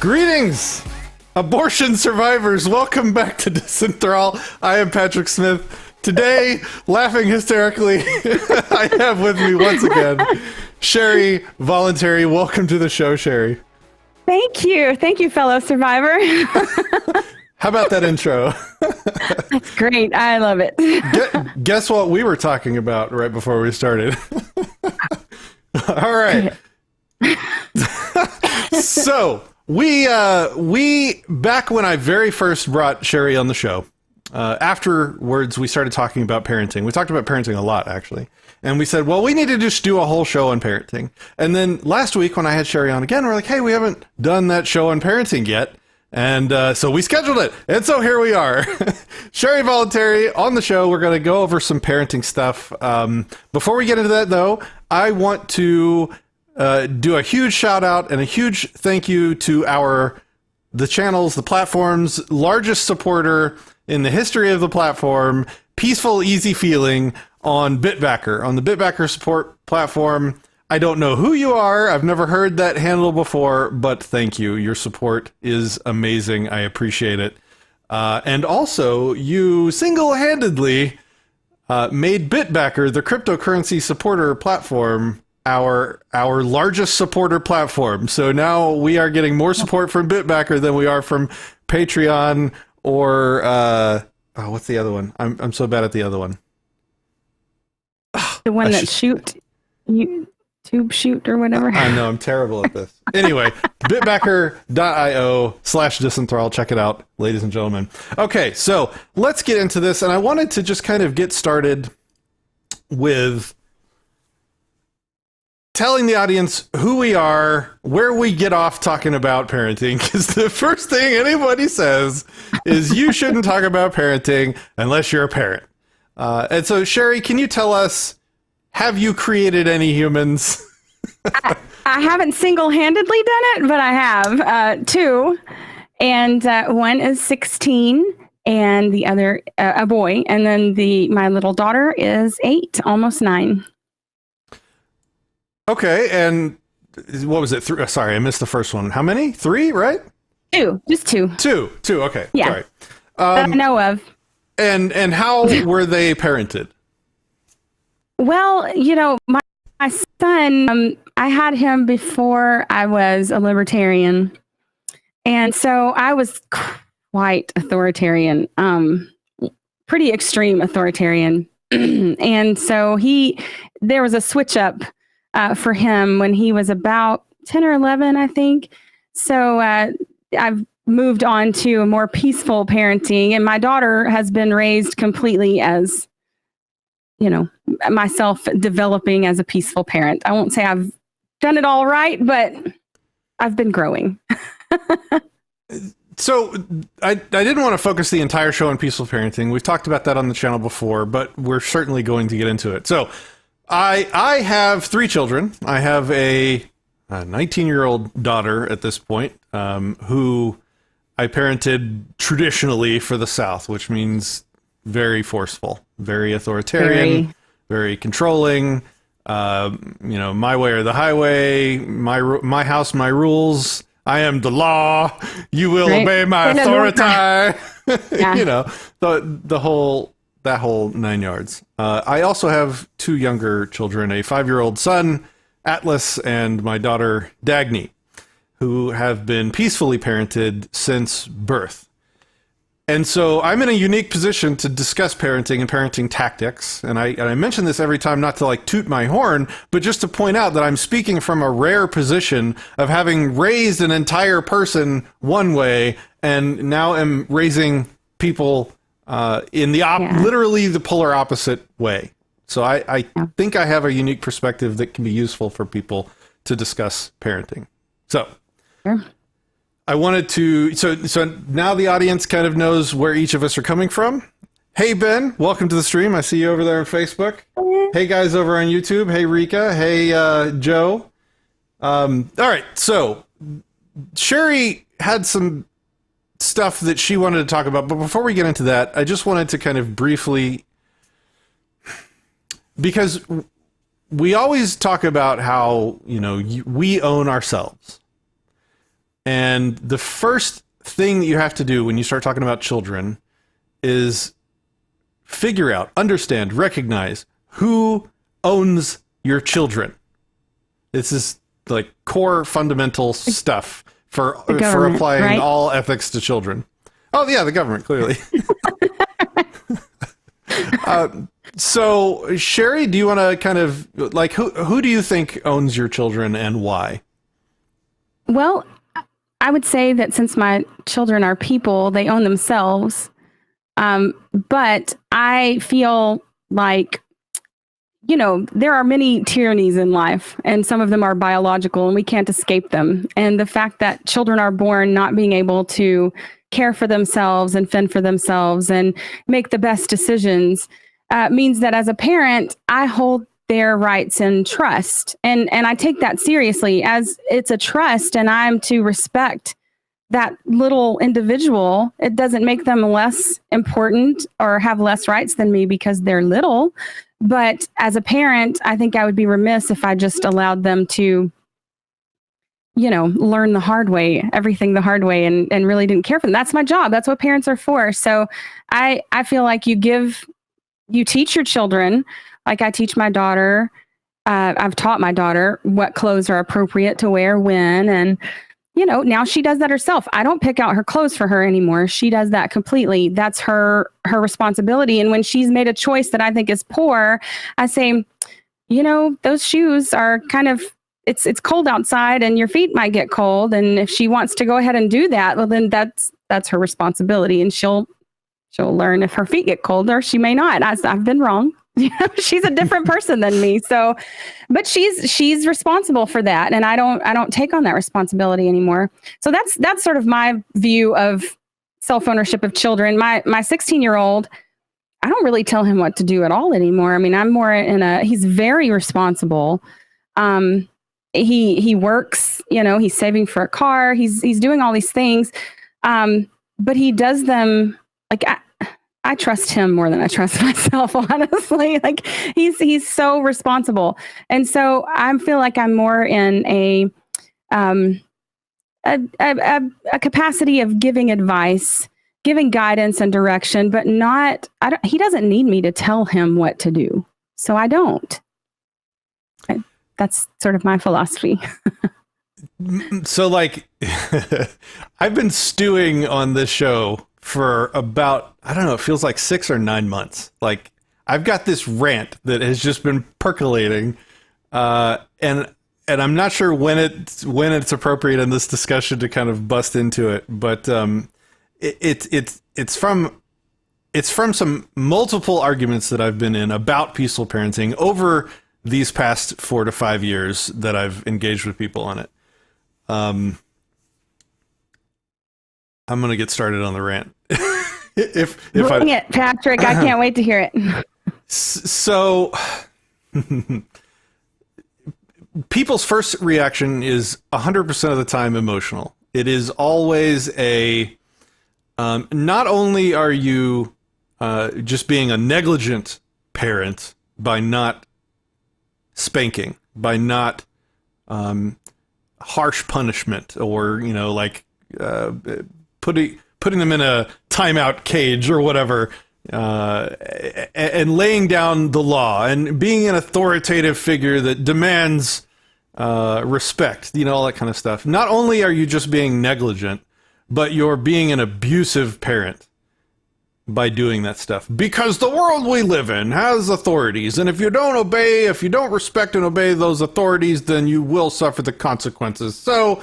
Greetings, abortion survivors. Welcome back to Disenthrall. I am Patrick Smith. Today, laughing hysterically, I have with me once again Sherry Voluntary. Welcome to the show, Sherry. Thank you. Thank you, fellow survivor. How about that intro? That's great. I love it. Guess what we were talking about right before we started? All right. So, we back when I very first brought Sherry on the show, afterwards we started talking about parenting. We talked about parenting a lot, actually. And we said, well, we need to just do a whole show on parenting. And then last week when I had Sherry on again, we're like, hey, we haven't done that show on parenting yet. And so we scheduled it. And so here we are. Sherry Voluntary on the show. We're going to go over some parenting stuff. Before we get into that, though, I want to do a huge shout out and a huge thank you to the channels, the platform's largest supporter in the history of the platform, Peaceful Easy Feeling, on Bitbacker, on the Bitbacker support platform. I don't know who you are. I've never heard that handle before, but thank you. Your support is amazing. I appreciate it. And also, you single-handedly made Bitbacker, the cryptocurrency supporter platform, our largest supporter platform. So now we are getting more support from Bitbacker than we are from Patreon or what's the other one? I'm so bad at the other one. The one that tube shoot or whatever. I know, I'm terrible at this. Anyway, bitbacker.io/Disenthrall. Check it out, ladies and gentlemen. Okay, so let's get into this. And I wanted to just kind of get started with telling the audience who we are, where we get off talking about parenting, because the first thing anybody says is you shouldn't talk about parenting unless you're a parent. And so, Sherry, can you tell us, have you created any humans? I haven't single-handedly done it, but I have two. And one is 16 and the other a boy. And then my little daughter is 8, almost 9. Okay, and what was it? Sorry, I missed the first one. How many? 3, right? 2, just 2. 2, okay. Yeah, all right. that I know of. And how were they parented? Well, my son, I had him before I was a libertarian. And so I was quite authoritarian, pretty extreme authoritarian. And so there was a switch up for him when he was about 10 or 11, I think. So I've moved on to a more peaceful parenting. And my daughter has been raised completely as, myself developing as a peaceful parent. I won't say I've done it all right, but I've been growing. So I didn't want to focus the entire show on peaceful parenting. We've talked about that on the channel before, but we're certainly going to get into it. So I have 3 children. I have a 19-year-old daughter at this point, who I parented traditionally for the South, which means very forceful, very authoritarian, very controlling. My way or the highway, my house, my rules. I am the law. You will obey my authority. Yeah. That whole 9 yards. I also have 2 younger children, a 5-year-old son, Atlas, and my daughter, Dagny, who have been peacefully parented since birth. And so I'm in a unique position to discuss parenting and parenting tactics. And I mention this every time, not to toot my horn, but just to point out that I'm speaking from a rare position of having raised an entire person one way and now am raising people in the literally the polar opposite way. So I think I have a unique perspective that can be useful for people to discuss parenting. So I wanted to, so now the audience kind of knows where each of us are coming from. Hey, Ben, welcome to the stream. I see you over there on Facebook. Hey, guys over on YouTube. Hey, Rika. Hey, Joe. All right. So Sherry had some stuff that she wanted to talk about, but before we get into that, I just wanted to kind of briefly, because we always talk about how, we own ourselves. And the first thing that you have to do when you start talking about children is figure out, understand, recognize who owns your children. This is like core fundamental stuff for applying right? all ethics to children. Oh yeah, the government, clearly. So Sherry, do you want to kind of like who do you think owns your children and why? Well, I would say that since my children are people, they own themselves. But I feel like, you know, there are many tyrannies in life, and some of them are biological, and we can't escape them. And the fact that children are born not being able to care for themselves and fend for themselves and make the best decisions means that as a parent, I hold their rights in trust. And I take that seriously as it's a trust, and I'm to respect that little individual. It doesn't make them less important or have less rights than me because they're little. But as a parent, I think I would be remiss if I just allowed them to, you know, learn the hard way, everything the hard way, and really didn't care for them. That's my job. That's what parents are for. So I feel like you teach your children, like I teach my daughter. I've taught my daughter what clothes are appropriate to wear when, and you know, now she does that herself. I don't pick out her clothes for her anymore. She does that completely. That's her responsibility. And when she's made a choice that I think is poor, I say, you know, those shoes are kind of, it's cold outside and your feet might get cold. And if she wants to go ahead and do that, well, then that's her responsibility. And she'll learn if her feet get cold, or she may not. I've been wrong. You know, she's a different person than me. So, but she's responsible for that. And I don't take on that responsibility anymore. So that's sort of my view of self-ownership of children. My 16-year-old, I don't really tell him what to do at all anymore. I mean, I'm more he's very responsible. He works, you know, he's saving for a car. He's doing all these things. But he does them like, I trust him more than I trust myself, honestly. Like he's so responsible. And so I feel like I'm more in a capacity of giving advice, giving guidance and direction, but he doesn't need me to tell him what to do. So I don't. That's sort of my philosophy. So like, I've been stewing on this show for about, I don't know, it feels like 6 or 9 months. Like I've got this rant that has just been percolating, and I'm not sure when it's appropriate in this discussion to kind of bust into it, but it's from some multiple arguments that I've been in about peaceful parenting over these past 4 to 5 years that I've engaged with people on it. I'm going to get started on the rant. Bring it, Patrick. I can't wait to hear it. So people's first reaction is 100% of the time emotional. It is always not only are you just being a negligent parent by not spanking, by not harsh punishment, or, you know, like putting them in a timeout cage or whatever, and laying down the law and being an authoritative figure that demands respect, you know, all that kind of stuff. Not only are you just being negligent, but you're being an abusive parent by doing that stuff, because the world we live in has authorities, and if you don't respect and obey those authorities, then you will suffer the consequences. So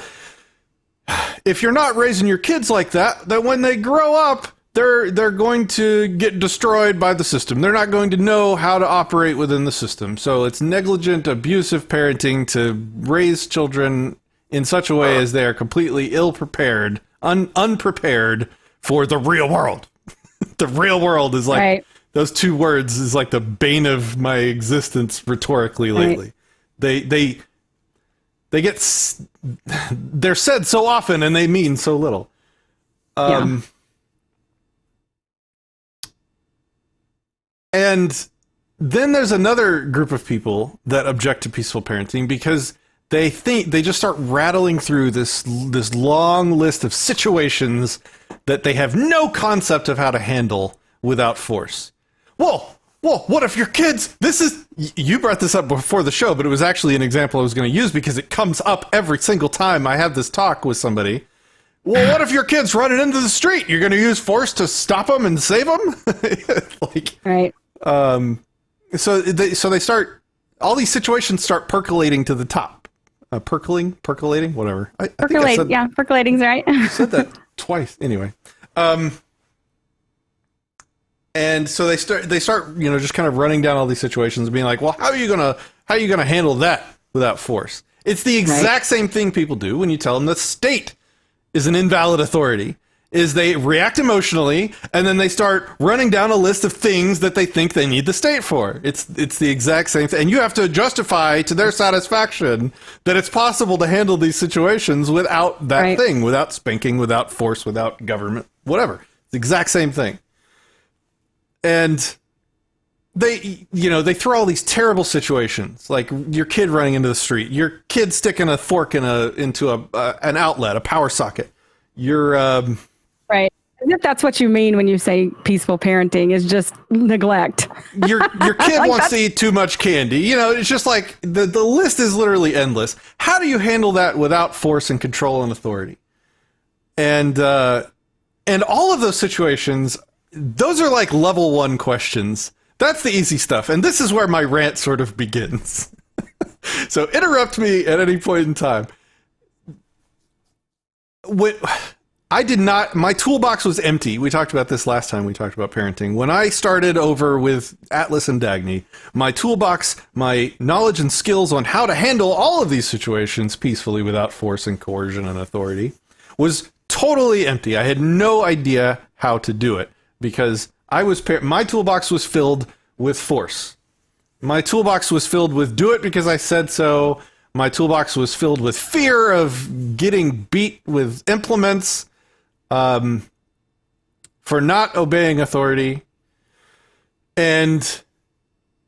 if you're not raising your kids like that, then when they grow up, they're going to get destroyed by the system. They're not going to know how to operate within the system. So it's negligent, abusive parenting to raise children in such a way as they are completely ill-prepared, unprepared for the real world. The real world is like, right. Those two words is like the bane of my existence rhetorically lately. Right. They're said so often and they mean so little. And then there's another group of people that object to peaceful parenting because they just start rattling through this long list of situations that they have no concept of how to handle without force. Whoa, what if your kids, you brought this up before the show, but it was actually an example I was going to use because it comes up every single time I have this talk with somebody. Well, what if your kid's running into the street? You're going to use force to stop them and save them? Right. So they start, all these situations start percolating to the top. Percolating, whatever. Percolating's right. I said that twice. Anyway. And so they start, just kind of running down all these situations and being like, well, how are you going to handle that without force? It's the exact same thing people do when you tell them the state is an invalid authority. Is they react emotionally, and then they start running down a list of things that they think they need the state for. It's the exact same thing. And you have to justify to their satisfaction that it's possible to handle these situations without that thing, without spanking, without force, without government, whatever. It's the exact same thing. And they throw all these terrible situations, like your kid running into the street, your kid sticking a fork into an outlet, a power socket. Right. And if that's what you mean when you say peaceful parenting, is just neglect. Your kid wants to eat too much candy. It's just like the list is literally endless. How do you handle that without force and control and authority? And all of those situations, those are like level 1 questions. That's the easy stuff. And this is where my rant sort of begins. So interrupt me at any point in time. My toolbox was empty. We talked about this last time we talked about parenting. When I started over with Atlas and Dagny, my toolbox, my knowledge and skills on how to handle all of these situations peacefully without force and coercion and authority was totally empty. I had no idea how to do it because my toolbox was filled with force. My toolbox was filled with do it because I said so. My toolbox was filled with fear of getting beat with implements for not obeying authority. And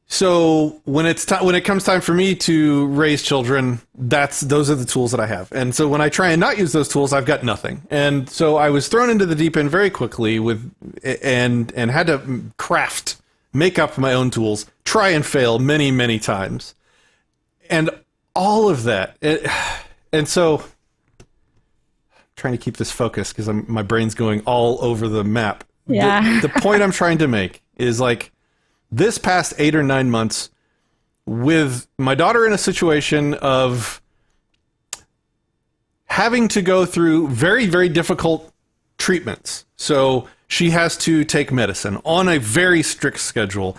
so when it comes time for me to raise children, those are the tools that I have. And so when I try and not use those tools, I've got nothing. And so I was thrown into the deep end very quickly and had to make up my own tools, try and fail many, many times. And all of that. And so I'm trying to keep this focused because my brain's going all over the map. Yeah. The point I'm trying to make is like this past 8 or 9 months with my daughter in a situation of having to go through very, very difficult treatments. So she has to take medicine on a very strict schedule.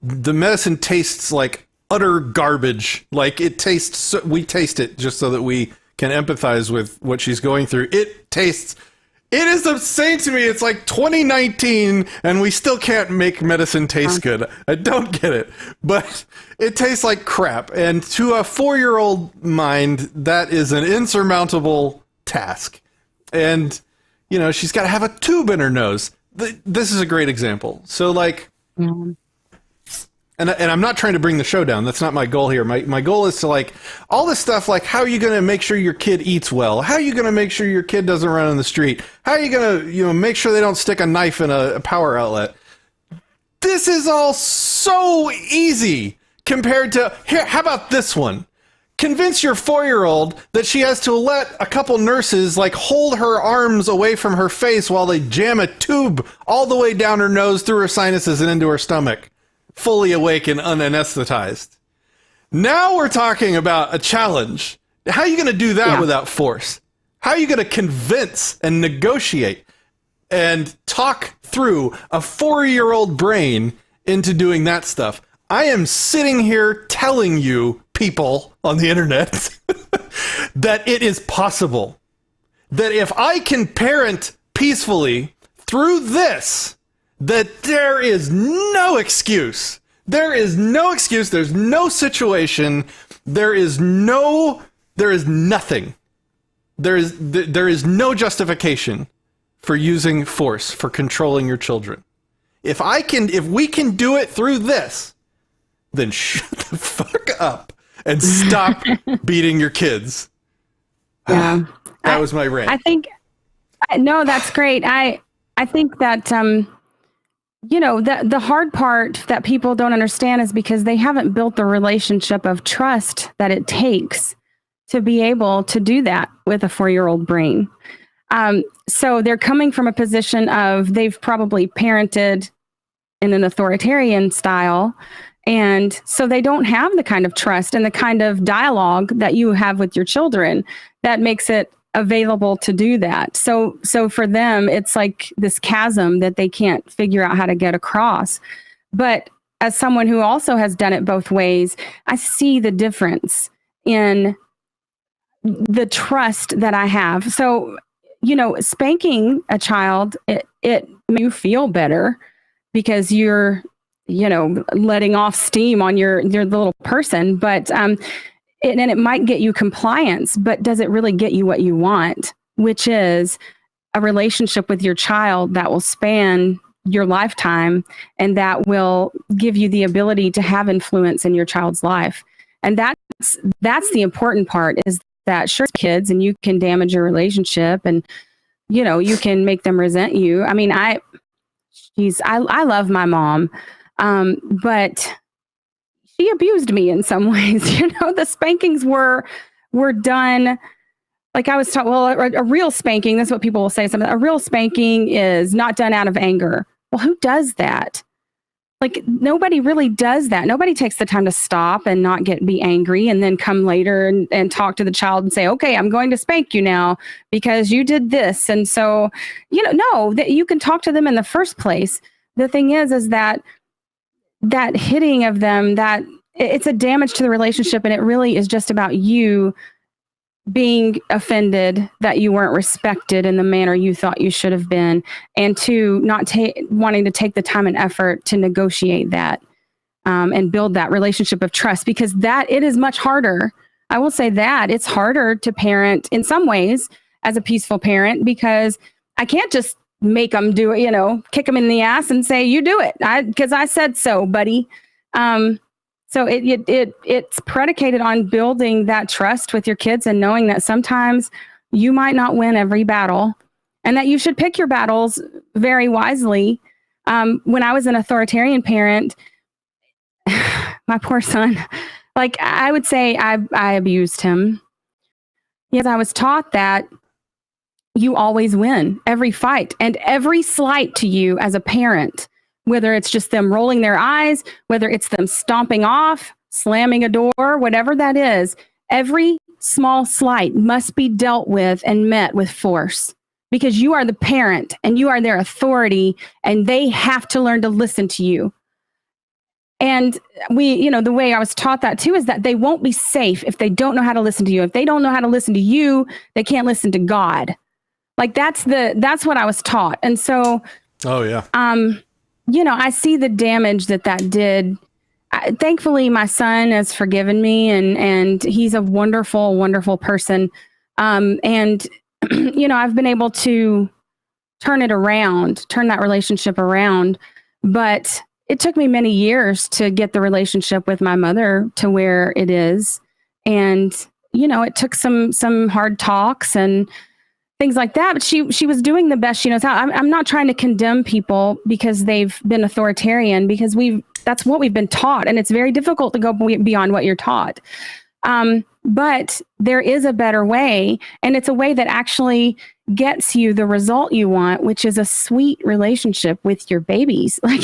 The medicine tastes like utter garbage. Like we taste it just so that we can empathize with what she's going through. It is insane to me. It's like 2019 and we still can't make medicine taste good. I don't get it, but it tastes like crap. And to a 4-year-old mind, that is an insurmountable task. And, she's got to have a tube in her nose. This is a great example. So like, and I'm not trying to bring the show down. That's not my goal here. My goal is to like all this stuff like how are you going to make sure your kid eats well? How are you going to make sure your kid doesn't run in the street? How are you going to make sure they don't stick a knife in a power outlet? This is all so easy compared to here. How about this one? Convince your 4-year-old that she has to let a couple nurses like hold her arms away from her face while they jam a tube all the way down her nose through her sinuses and into her stomach. Fully awake and unanesthetized. Now we're talking about a challenge. How are you going to do that without force? How are you going to convince and negotiate and talk through a 4-year-old brain into doing that stuff? I am sitting here telling you, people on the internet, that it is possible. That if I can parent peacefully through this, that there is no excuse. There is no excuse. There's no situation. There is nothing. There is no justification for using force for controlling your children. If we can do it through this, then shut the fuck up and stop beating your kids. Yeah. That was my rant. I think, no, that's great. I think that, the hard part that people don't understand is because they haven't built the relationship of trust that it takes to be able to do that with a 4-year-old brain. So they're coming from a position of they've probably parented in an authoritarian style. And so they don't have the kind of trust and the kind of dialogue that you have with your children that makes it available to do that. So for them, it's like this chasm that they can't figure out how to get across. But as someone who also has done it both ways, I see the difference in the trust that I have. So, spanking a child, it makes you feel better because you're, letting off steam on your little person, but and it might get you compliance, but does it really get you what you want, which is a relationship with your child that will span your lifetime and that will give you the ability to have influence in your child's life. And that's the important part, is that sure, kids, and you can damage your relationship and, you can make them resent you. I mean, I love my mom, but she abused me in some ways. The spankings were done. Like I was taught, well, a real spanking, that's what people will say. A real spanking is not done out of anger. Well, who does that? Like nobody really does that. Nobody takes the time to stop and not be angry and then come later and talk to the child and say, okay, I'm going to spank you now because you did this. And so, no, that you can talk to them in the first place. The thing is that hitting of them, that it's a damage to the relationship. And it really is just about you being offended that you weren't respected in the manner you thought you should have been, and to not wanting to take the time and effort to negotiate that and build that relationship of trust, because it is much harder. I will say that it's harder to parent in some ways as a peaceful parent, because I can't just make them do it, kick them in the ass and say, you do it because I said so, buddy. So it's predicated on building that trust with your kids and knowing that sometimes you might not win every battle and that you should pick your battles very wisely. When I was an authoritarian parent, my poor son, like I would say I abused him. Yes, I was taught that you always win every fight and every slight to you as a parent, whether it's just them rolling their eyes, whether it's them stomping off, slamming a door, whatever that is, every small slight must be dealt with and met with force, because you are the parent and you are their authority and they have to learn to listen to you. And the way I was taught that too is that they won't be safe if they don't know how to listen to you. If they don't know how to listen to you, they can't listen to God. Like that's what I was taught. And so, oh yeah. I see the damage that did. Thankfully, my son has forgiven me, and he's a wonderful, wonderful person. And I've been able to turn that relationship around. But it took me many years to get the relationship with my mother to where it is. And, it took some hard talks and things like that. But she was doing the best she knows how. I'm not trying to condemn people because they've been authoritarian, because that's what we've been taught. And it's very difficult to go beyond what you're taught. But there is a better way. And it's a way that actually gets you the result you want, which is a sweet relationship with your babies. Like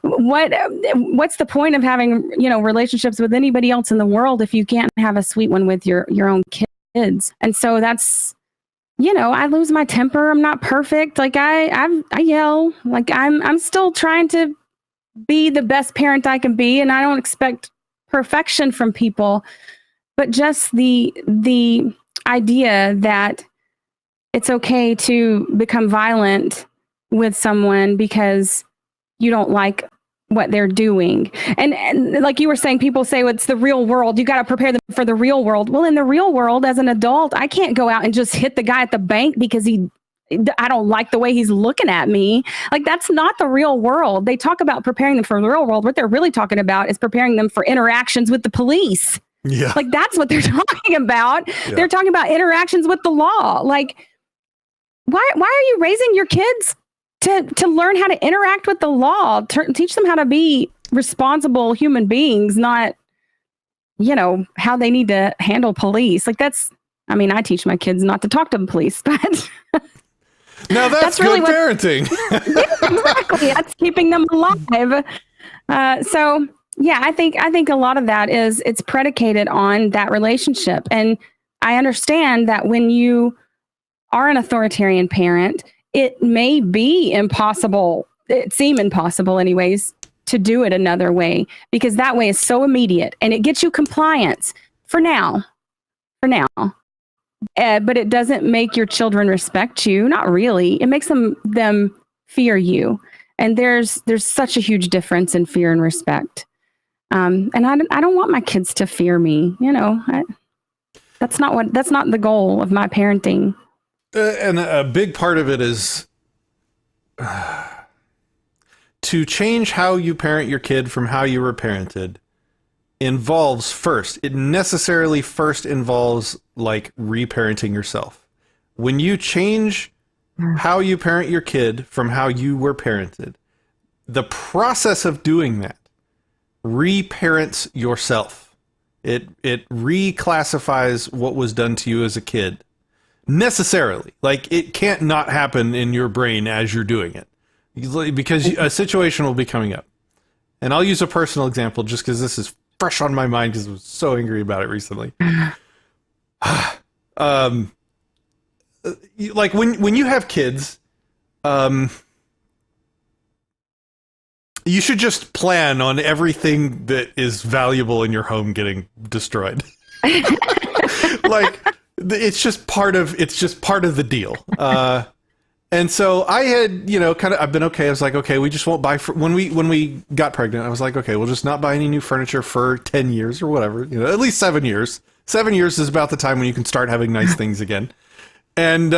what's the point of having, relationships with anybody else in the world if you can't have a sweet one with your own kids? And so that's, I lose my temper. I'm not perfect. Like I yell. Like I'm still trying to be the best parent I can be, and I don't expect perfection from people. But just the idea that it's okay to become violent with someone because you don't like what they're doing. And like you were saying, people say, well, it's the real world. You got to prepare them for the real world. Well, in the real world, as an adult, I can't go out and just hit the guy at the bank because I don't like the way he's looking at me. Like, that's not the real world. They talk about preparing them for the real world. What they're really talking about is preparing them for interactions with the police. Yeah. Like, that's what they're talking about. Yeah. They're talking about interactions with the law. Like, why are you raising your kids to learn how to interact with the law? Teach them how to be responsible human beings, not, how they need to handle police. Like, I teach my kids not to talk to the police, but now that's really good parenting. Yeah, exactly. That's keeping them alive. So yeah, I think a lot of that it's predicated on that relationship. And I understand that when you are an authoritarian parent, it may be impossible. It seems impossible anyways to do it another way, because that way is so immediate and it gets you compliance for now. But it doesn't make your children respect you. Not really. It makes them fear you. And there's such a huge difference in fear and respect. And I don't want my kids to fear me. That's not the goal of my parenting. And a big part of it is to change how you parent your kid from how you were parented it necessarily first involves like reparenting yourself. When you change how you parent your kid from how you were parented, the process of doing that reparents yourself. It reclassifies what was done to you as a kid. Necessarily. Like, it can't not happen in your brain as you're doing it, because a situation will be coming up. And I'll use a personal example just because this is fresh on my mind because I was so angry about it recently. Like when you have kids, you should just plan on everything that is valuable in your home getting destroyed. Like, it's just part of the deal. And so I had, I've been okay. I was like, okay, we just won't buy when we got pregnant. I was like, okay, we'll just not buy any new furniture for 10 years or whatever, at least 7 years. 7 years is about the time when you can start having nice things again. And,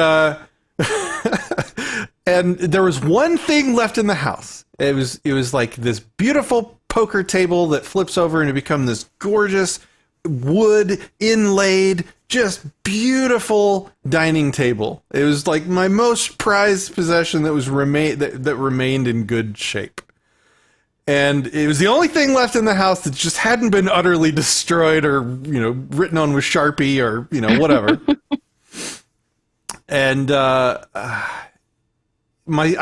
and there was one thing left in the house. It was like this beautiful poker table that flips over and it becomes this gorgeous wood inlaid, just beautiful dining table. It was like my most prized possession that remained in good shape. And it was the only thing left in the house that just hadn't been utterly destroyed or, written on with Sharpie or, whatever. And I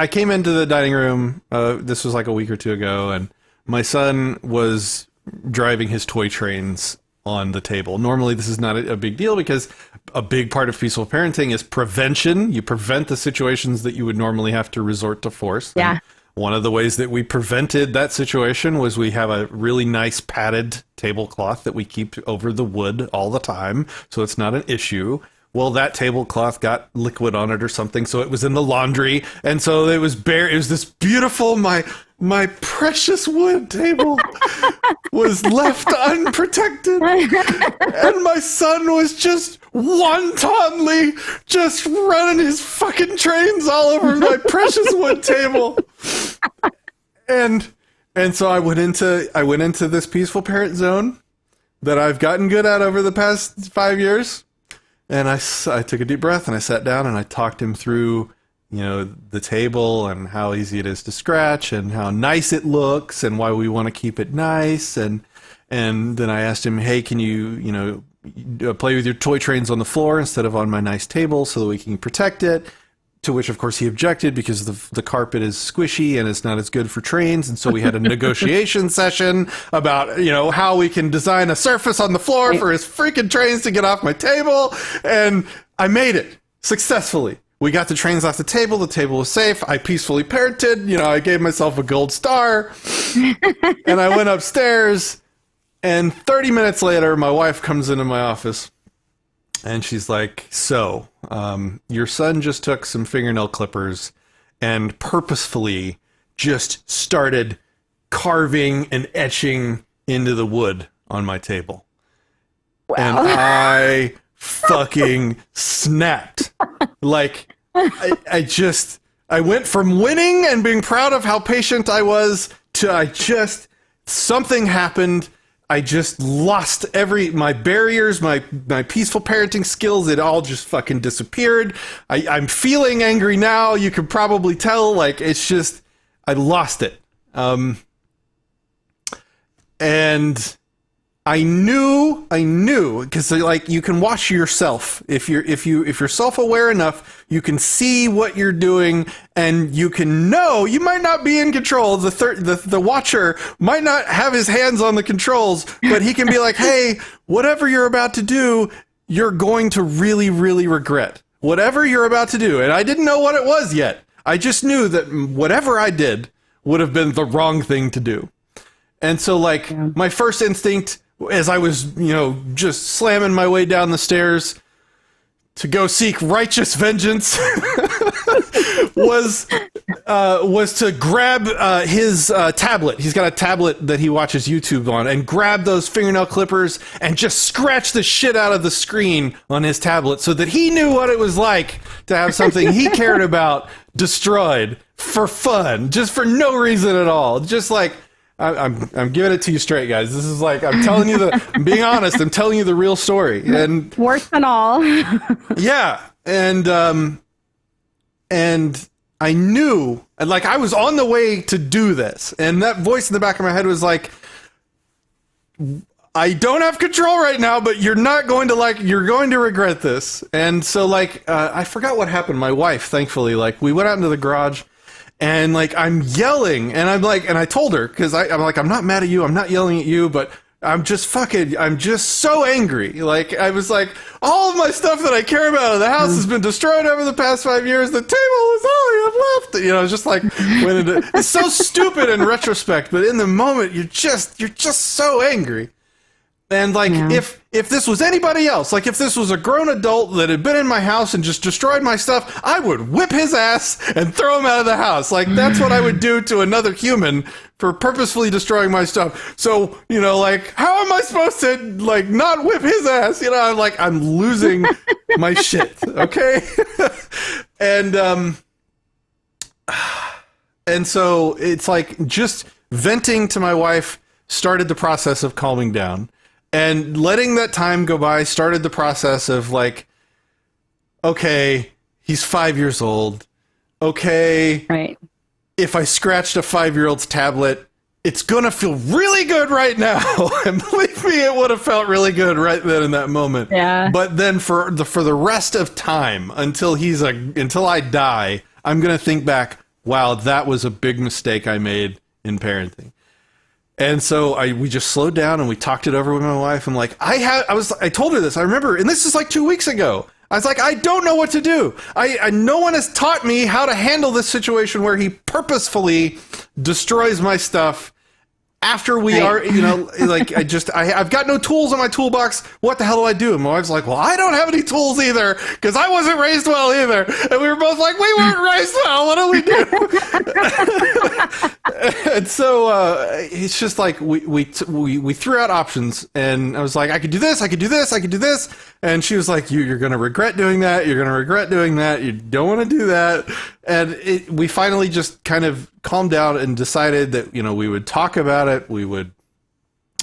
came into the dining room, this was like a week or two ago, and my son was driving his toy trains on the table. Normally this is not a big deal because a big part of peaceful parenting is prevention. You prevent the situations that you would normally have to resort to force. Yeah. And one of the ways that we prevented that situation was we have a really nice padded tablecloth that we keep over the wood all the time, so it's not an issue. Well, that tablecloth got liquid on it or something, so it was in the laundry, and so it was bare. It was this beautiful, my precious wood table was left unprotected, and my son was just wantonly just running his fucking trains all over my precious wood table. And so I went into this peaceful parent zone that I've gotten good at over the past 5 years. And I took a deep breath and I sat down and I talked him through, the table and how easy it is to scratch and how nice it looks and why we want to keep it nice. And then I asked him, hey, can you, play with your toy trains on the floor instead of on my nice table so that we can protect it? To which, of course, he objected because the carpet is squishy and it's not as good for trains. And so we had a negotiation session about, how we can design a surface on the floor for his freaking trains to get off my table. And I made it successfully. We got the trains off the table. The table was safe. I peacefully parented. I gave myself a gold star. And I went upstairs. And 30 minutes later, my wife comes into my office. And she's like, so, your son just took some fingernail clippers and purposefully just started carving and etching into the wood on my table. Wow. And I fucking snapped. Like, I went from winning and being proud of how patient I was to something happened. I just lost my barriers, my peaceful parenting skills. It all just fucking disappeared. I'm feeling angry now. You can probably tell, like, it's just, I lost it. And I knew, because like you can watch yourself. If you're self-aware enough, you can see what you're doing, and you can know you might not be in control. The watcher might not have his hands on the controls, but he can be like, hey, whatever you're about to do, you're going to really, really regret. Whatever you're about to do. And I didn't know what it was yet. I just knew that whatever I did would have been the wrong thing to do. And so, like, my first instinct, as I was, just slamming my way down the stairs to go seek righteous vengeance, was to grab his tablet. He's got a tablet that he watches YouTube on, and grab those fingernail clippers and just scratch the shit out of the screen on his tablet so that he knew what it was like to have something he cared about destroyed for fun, just for no reason at all. Just like, I'm giving it to you straight, guys. This is like, I'm telling you I'm being honest. I'm telling you the real story. And worse than all. yeah. And I knew, and like, I was on the way to do this. And that voice in the back of my head was like, I don't have control right now, but you're going to regret this. And so, like, I forgot what happened. My wife, thankfully, like, we went out into the garage. And like, I'm yelling, and I'm like, and I told her, because I'm like, I'm not mad at you, I'm not yelling at you, but I'm just so angry. Like, I was like, all of my stuff that I care about in the house has been destroyed over the past 5 years. The table is all I have left. Just like, it's so stupid in retrospect, but in the moment, you're just so angry. And like, if this was anybody else, like if this was a grown adult that had been in my house and just destroyed my stuff, I would whip his ass and throw him out of the house. Like, that's what I would do to another human for purposefully destroying my stuff. So, like, how am I supposed to, like, not whip his ass? I'm like, I'm losing my shit. Okay. And so it's like, just venting to my wife started the process of calming down. And letting that time go by started the process of like, okay, he's 5 years old. Okay. Right. If I scratched a 5-year-old's tablet, it's going to feel really good right now. And believe me, it would have felt really good right then in that moment. Yeah. But then for the rest of time, until I die, I'm going to think back, wow, that was a big mistake I made in parenting. And so we just slowed down and we talked it over with my wife. I'm like, I told her this. I remember, and this is like 2 weeks ago. I was like, I don't know what to do. No one has taught me how to handle this situation where he purposefully destroys my stuff after we are, like, I've got no tools in my toolbox. What the hell do I do? And my wife's like, well, I don't have any tools either, because I wasn't raised well either. And we were both like, we weren't raised well. What do we do? And so it's just like, we threw out options, and I was like, I could do this, I could do this, I could do this. And she was like, you're going to regret doing that. You're going to regret doing that. You don't want to do that. And we finally just kind of calmed down and decided that, we would talk about it. We would,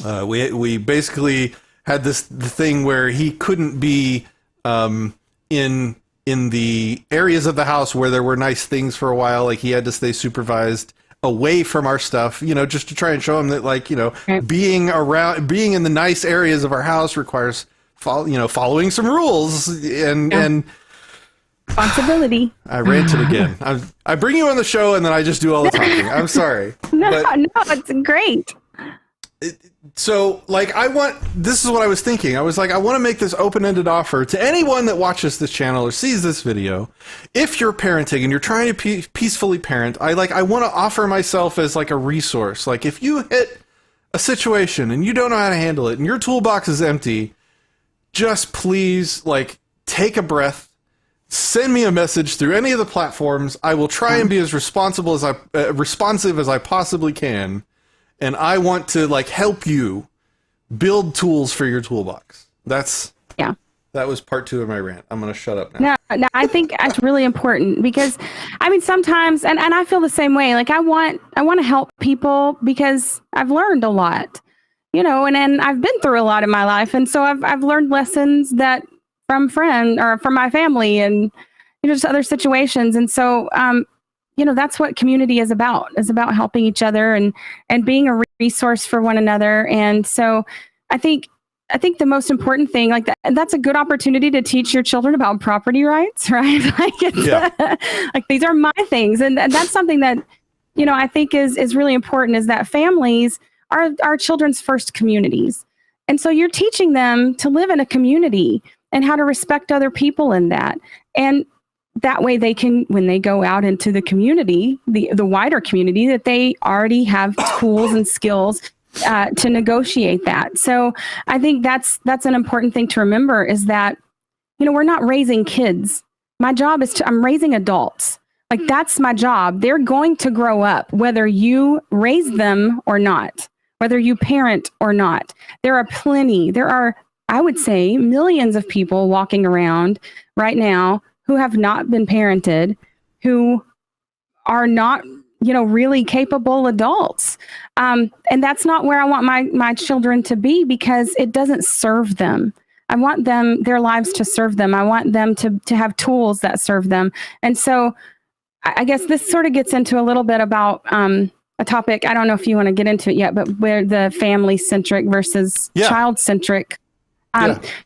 we basically had the thing where he couldn't be in the areas of the house where there were nice things for a while. Like, he had to stay supervised away from our stuff, just to try and show him that, like, being in the nice areas of our house requires following some rules and responsibility. I ranted again. I bring you on the show and then I just do all the talking. I'm sorry. No, it's great. So, like, this is what I was thinking. I was like, I want to make this open-ended offer to anyone that watches this channel or sees this video. If you're parenting and you're trying to peacefully parent, I want to offer myself as like a resource. Like, if you hit a situation and you don't know how to handle it and your toolbox is empty, just please, like, take a breath, send me a message through any of the platforms. I will try and be as responsive as I possibly can. And I want to, like, help you build tools for your toolbox. That was part 2 of my rant. I'm going to shut up now. No, I think that's really important, because I mean, sometimes, and I feel the same way. Like, I want to help people because I've learned a lot. and I've been through a lot in my life. And so I've learned lessons that from friend or from my family and, just other situations. And so, that's what community is about helping each other and being a resource for one another. And so I think the most important thing, like that's a good opportunity to teach your children about property rights, right? Like these are my things. And that's something that, I think is really important, is that families are our children's first communities. And so you're teaching them to live in a community and how to respect other people in that. And that way they can, when they go out into the community, the wider community, that they already have tools and skills to negotiate that. So I think that's an important thing to remember, is that, we're not raising kids. My job is I'm raising adults. Like, that's my job. They're going to grow up, whether you raise them or not, whether you parent or not. There are, I would say, millions of people walking around right now who have not been parented, who are not, really capable adults. And that's not where I want my children to be, because it doesn't serve them. I want their lives to serve them. I want them to have tools that serve them. And so I guess this sort of gets into a little bit about a topic. I don't know if you want to get into it yet, but where the family-centric versus child-centric.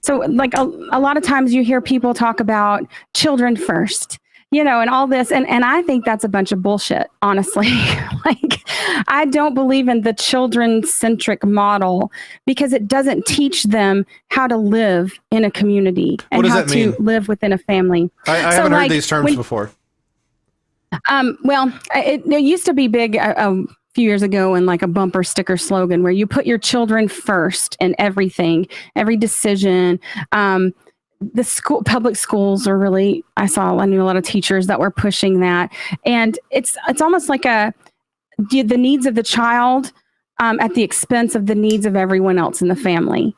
So like a lot of times you hear people talk about children first, and all this. And I think that's a bunch of bullshit, honestly. Like, I don't believe in the children-centric model, because it doesn't teach them how to live in a community and how to live within a family. I haven't heard these terms before. Well, it used to be big a few years ago in like a bumper sticker slogan where you put your children first in everything, every decision. The public schools are really, I knew a lot of teachers that were pushing that. And it's almost like the needs of the child at the expense of the needs of everyone else in the family.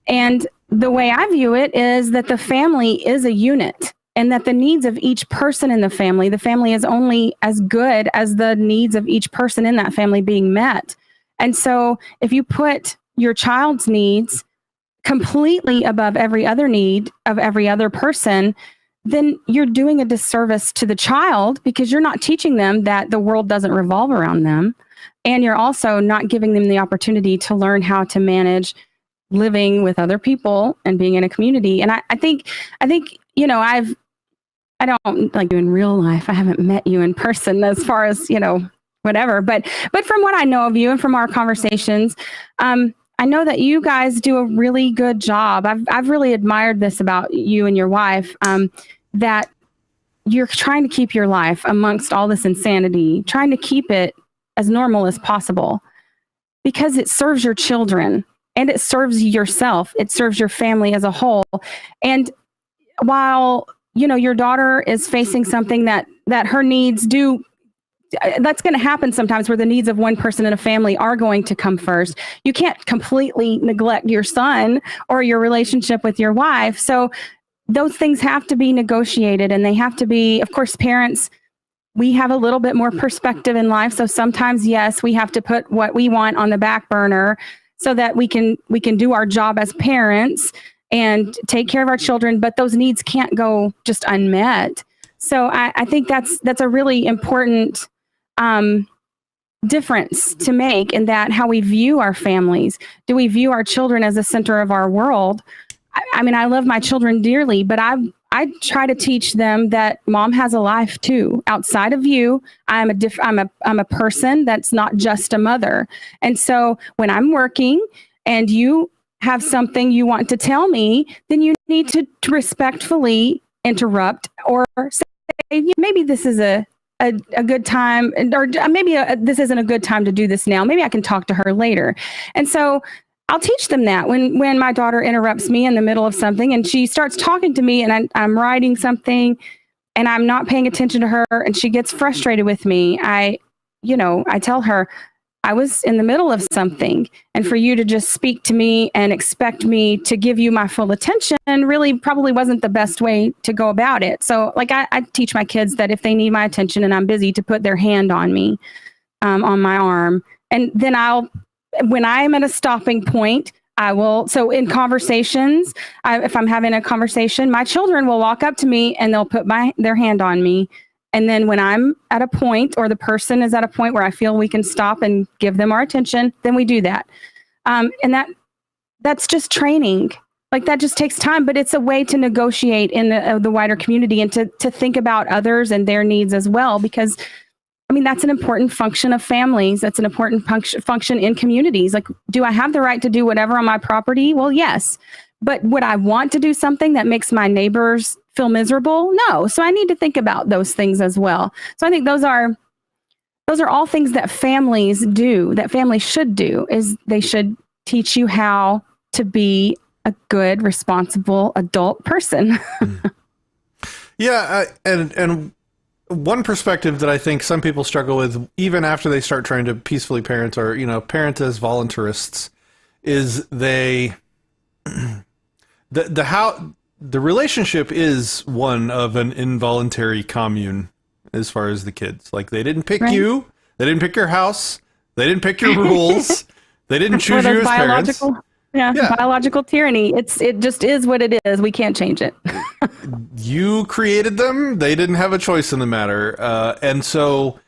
And the way I view it is that the family is a unit, and that the needs of each person in the family is only as good as the needs of each person in that family being met. And so if you put your child's needs completely above every other need of every other person, then you're doing a disservice to the child, because you're not teaching them that the world doesn't revolve around them. And you're also not giving them the opportunity to learn how to manage living with other people and being in a community. And I think, I don't like you in real life. I haven't met you in person as far as, whatever. But from what I know of you and from our conversations, I know that you guys do a really good job. I've really admired this about you and your wife, that you're trying to keep your life amongst all this insanity, trying to keep it as normal as possible, because it serves your children and it serves yourself. It serves your family as a whole. And while your daughter is facing something that her needs that's going to happen sometimes, where the needs of one person in a family are going to come first. You can't completely neglect your son or your relationship with your wife. So those things have to be negotiated, and they have to be, of course, parents, we have a little bit more perspective in life. So sometimes, yes, we have to put what we want on the back burner so that we can do our job as parents and take care of our children, but those needs can't go just unmet. So I think that's a really important difference to make, in that how we view our families. Do we view our children as the center of our world? I mean, I love my children dearly, but I try to teach them that mom has a life too. Outside of you, I'm a person that's not just a mother. And so when I'm working and you have something you want to tell me, then you need to respectfully interrupt or say, maybe this is a good time, or maybe this isn't a good time to do this now. Maybe I can talk to her later. And so I'll teach them that when my daughter interrupts me in the middle of something and she starts talking to me, and I'm writing something and I'm not paying attention to her, and she gets frustrated with me, I tell her, I was in the middle of something, and for you to just speak to me and expect me to give you my full attention really probably wasn't the best way to go about it. So like I teach my kids that if they need my attention and I'm busy, to put their hand on me, on my arm, and then I'll when I'm at a stopping point, so in conversations, if I'm having a conversation, my children will walk up to me and they'll put their hand on me. And then when I'm at a point, or the person is at a point where I feel we can stop and give them our attention, then we do that. And that's just training. Like, that just takes time, but it's a way to negotiate in the wider community, and to think about others and their needs as well. Because I mean, that's an important function of families. That's an important function in communities. Like, do I have the right to do whatever on my property? Well, yes. But would I want to do something that makes my neighbors feel miserable? No. So I need to think about those things as well. So I think those are all things that families do, that families should do, is they should teach you how to be a good, responsible adult person. Yeah. And one perspective that I think some people struggle with, even after they start trying to peacefully parent, or, parent as voluntarists, is the relationship is one of an involuntary commune as far as the kids. Like, they didn't pick you, they didn't pick your house, they didn't pick your rules, they didn't choose you as parents. Biological tyranny. It just is what it is. We can't change it. You created them. They didn't have a choice in the matter. And so,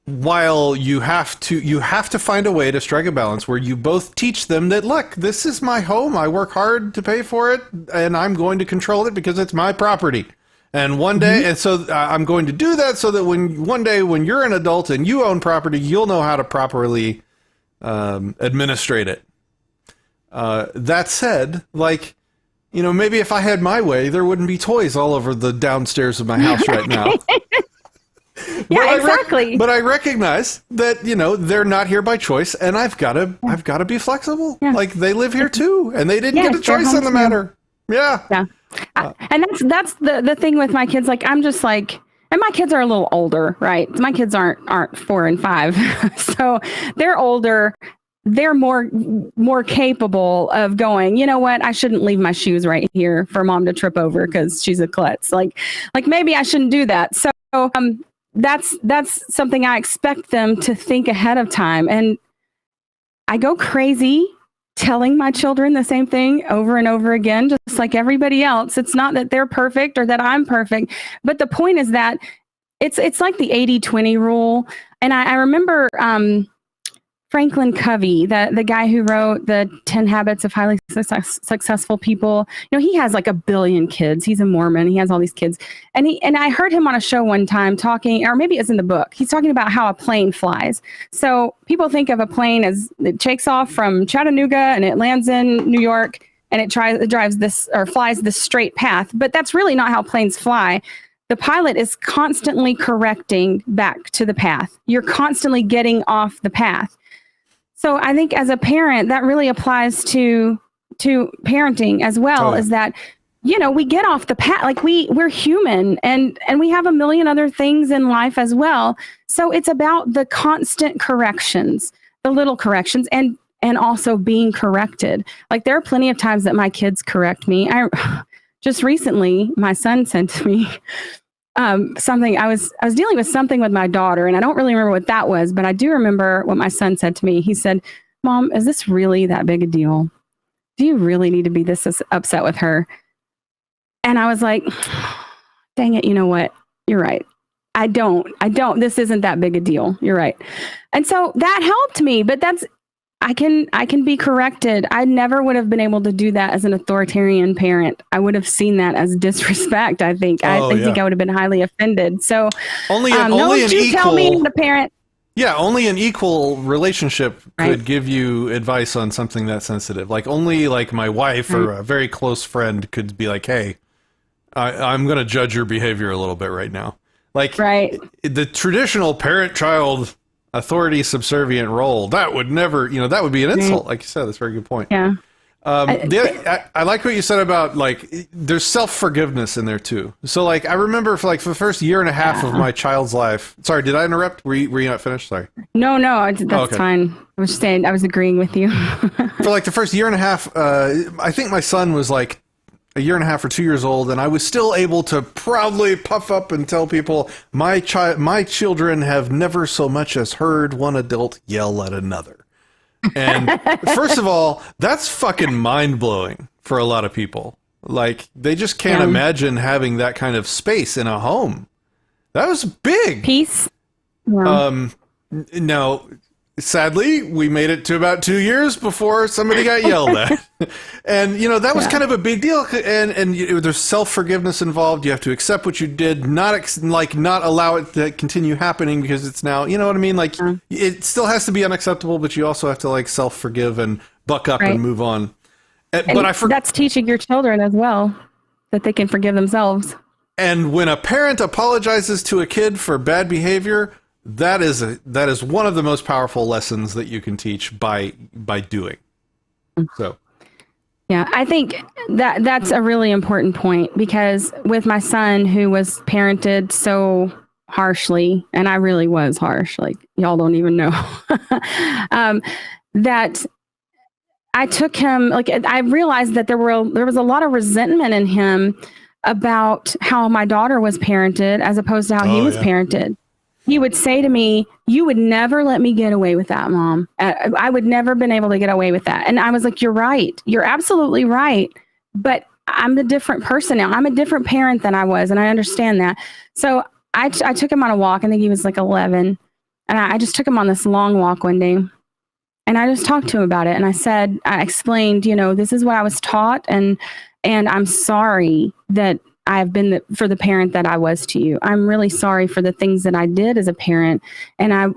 while you have to find a way to strike a balance where you both teach them that, look, this is my home. I work hard to pay for it, and I'm going to control it because it's my property. And one day, and so I'm going to do that so that one day when you're an adult and you own property, you'll know how to properly administrate it. That said, like, maybe if I had my way, there wouldn't be toys all over the downstairs of my house right now. Yeah, exactly. But I recognize that, they're not here by choice, and I've got to be flexible. Yeah. Like, they live here too, and they didn't get a choice in the matter. Yeah. Yeah. And that's the thing with my kids. Like, I'm just like, and my kids are a little older, right? My kids aren't 4 and 5. So they're older. They're more capable of going, you know what, I shouldn't leave my shoes right here for mom to trip over because she's a klutz. Like maybe I shouldn't do that. So that's something I expect them to think ahead of time. And I go crazy telling my children the same thing over and over again, just like everybody else. It's not that they're perfect or that I'm perfect, but the point is that it's like the 80-20 rule. And I remember Franklin Covey, the guy who wrote the 10 Habits of Highly Successful People. He has like 1 billion kids. He's a Mormon. He has all these kids. And I heard him on a show one time talking, or maybe it's in the book. He's talking about how a plane flies. So people think of a plane as it takes off from Chattanooga and it lands in New York, and it drives this, or flies this straight path. But that's really not how planes fly. The pilot is constantly correcting back to the path. You're constantly getting off the path. So I think as a parent, that really applies to parenting as well, is that, we get off the path. Like, we're human, and we have a million other things in life as well. So it's about the constant corrections, the little corrections, and also being corrected. Like, there are plenty of times that my kids correct me. Just recently, my son said to me, something. I was dealing with something with my daughter, and I don't really remember what that was, but I do remember what my son said to me. He said, "Mom, is this really that big a deal? Do you really need to be this upset with her?" And I was like, dang it, you know what? You're right. I don't. This isn't that big a deal. You're right. And so that helped me, but I can be corrected. I never would have been able to do that as an authoritarian parent. I would have seen that as disrespect, I think. I think I would have been highly offended. So only tell me, the parent. Yeah, only an equal relationship could give you advice on something that sensitive. Like, only like my wife or a very close friend could be like, "Hey, I'm going to judge your behavior a little bit right now." Like, the traditional parent-child authority subservient role, that would never, that would be an insult. Like you said, that's a very good point. Yeah. I like what you said about, like, there's self-forgiveness in there too. So, like, I remember for the first year and a half of my child's life. Sorry, did I interrupt? Were you not finished? Sorry. No, that's fine. I was saying, I was agreeing with you. For like the first year and a half, I think my son was like a year and a half or 2 years old, and I was still able to proudly puff up and tell people my children have never so much as heard one adult yell at another. And first of all, that's fucking mind-blowing for a lot of people. Like, they just can't imagine having that kind of space in a home. That was big. Peace. Yeah. Now, sadly, we made it to about 2 years before somebody got yelled at. And, that was kind of a big deal. And there's self-forgiveness involved. You have to accept what you did, not allow it to continue happening because it's now, you know what I mean? Like, it still has to be unacceptable, but you also have to, like, self-forgive and buck up and move on. But that's teaching your children as well, that they can forgive themselves. And when a parent apologizes to a kid for bad behavior, that is one of the most powerful lessons that you can teach by doing. So, yeah, I think that's a really important point, because with my son, who was parented so harshly, and I really was harsh, like y'all don't even know, that I took him, like, I realized that there was a lot of resentment in him about how my daughter was parented as opposed to how he was parented. He would say to me, "You would never let me get away with that, Mom. I would never been able to get away with that." And I was like, "You're right. You're absolutely right. But I'm a different person now. I'm a different parent than I was. And I understand that." So I took him on a walk. I think he was like 11. And I just took him on this long walk one day. And I just talked to him about it. And I explained, this is what I was taught. And I'm sorry that I've been for the parent that I was to you. I'm really sorry for the things that I did as a parent. And I'm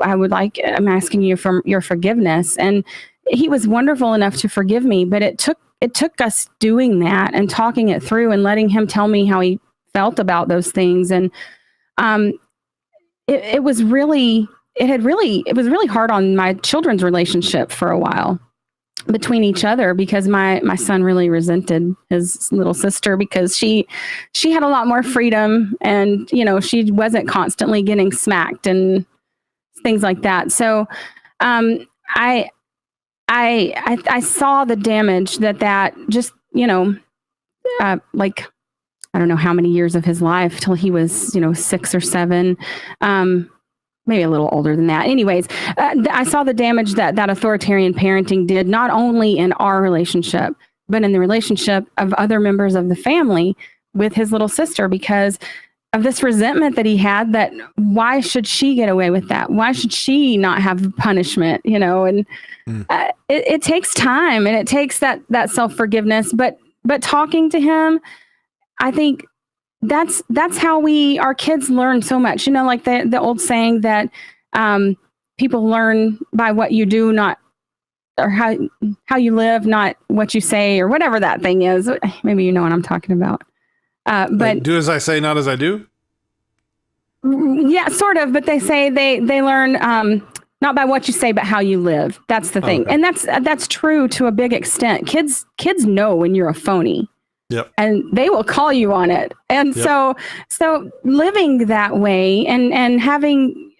asking you for your forgiveness. And he was wonderful enough to forgive me, but it took us doing that and talking it through and letting him tell me how he felt about those things. And it was really hard on my children's relationship for a while between each other, because my son really resented his little sister because she had a lot more freedom, and she wasn't constantly getting smacked and things like that. So I saw the damage that just like, I don't know how many years of his life till he was 6 or 7. Maybe a little older than that. Anyways, I saw the damage that authoritarian parenting did, not only in our relationship, but in the relationship of other members of the family with his little sister, because of this resentment that he had, that why should she get away with that? Why should she not have punishment? And it takes time, and it takes that self-forgiveness, but talking to him, I think that's how our kids learn so much. Like the old saying that people learn by what you do, not, or how you live, not what you say, or whatever that thing is. Maybe you know what I'm talking about. But do as I say, not as I do. Yeah, sort of. But they say they learn not by what you say, but how you live. That's the thing, and that's true to a big extent. Kids know when you're a phony. Yep. And they will call you on it. And so living that way and